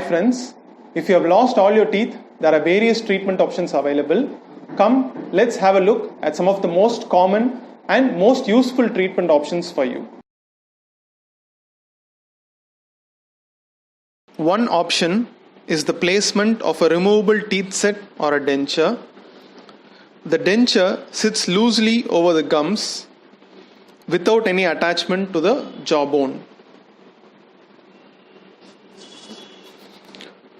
friends, if you have lost all your teeth, there are various treatment options available. Come, let's have a look at some of the most common and most useful treatment options for you. One option is the placement of a removable teeth set or a denture. The denture sits loosely over the gums without any attachment to the jawbone.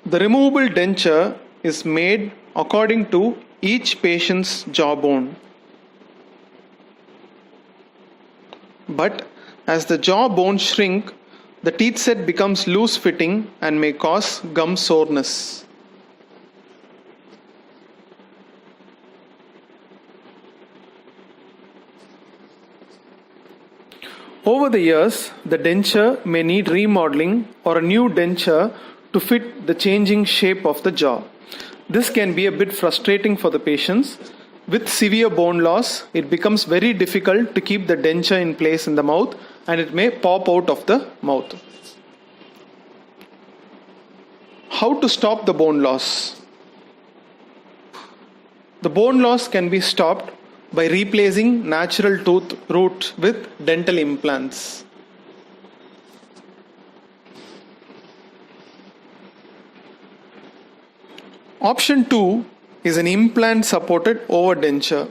The removable denture is made according to each patient's jawbone. But as the jawbone shrink, the teeth set becomes loose fitting and may cause gum soreness. Over the years, the denture may need remodeling or a new denture to fit the changing shape of the jaw. This can be a bit frustrating for the patients. With severe bone loss, it becomes very difficult to keep the denture in place in the mouth and it may pop out of the mouth. How to stop the bone loss? The bone loss can be stopped by replacing natural tooth roots with dental implants. Option 2 is an implant supported over denture.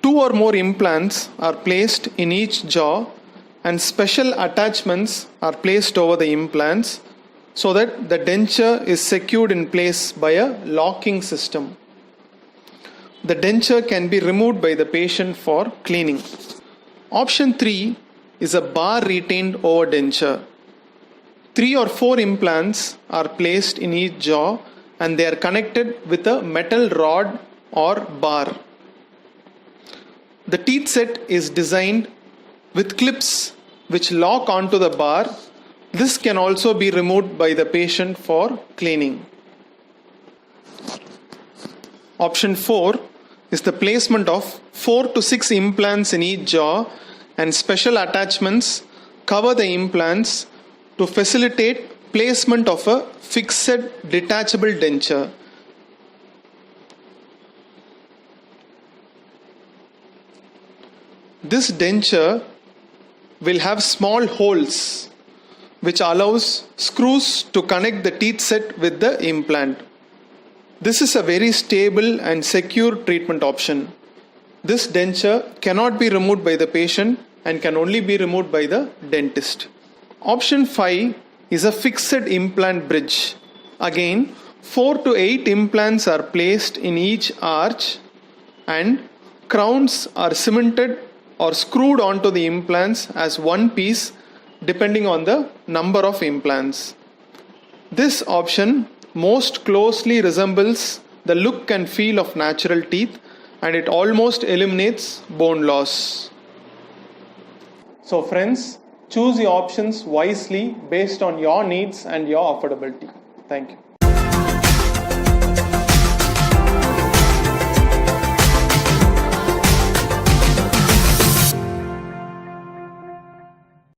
2 or more implants are placed in each jaw and special attachments are placed over the implants so that the denture is secured in place by a locking system. The denture can be removed by the patient for cleaning. Option 3 is a bar retained over denture. 3 or 4 implants are placed in each jaw and they are connected with a metal rod or bar. The teeth set is designed with clips which lock onto the bar. This can also be removed by the patient for cleaning. Option 4 is the placement of 4 to 6 implants in each jaw and special attachments cover the implants to facilitate placement of a fixed detachable denture. This denture will have small holes which allows screws to connect the teeth set with the implant. This is a very stable and secure treatment option. This denture cannot be removed by the patient and can only be removed by the dentist. Option 5 is a fixed implant bridge. Again, 4 to 8 implants are placed in each arch and crowns are cemented or screwed onto the implants as one piece depending on the number of implants. This option most closely resembles the look and feel of natural teeth and it almost eliminates bone loss. So friends, choose your options wisely based on your needs and your affordability. Thank you.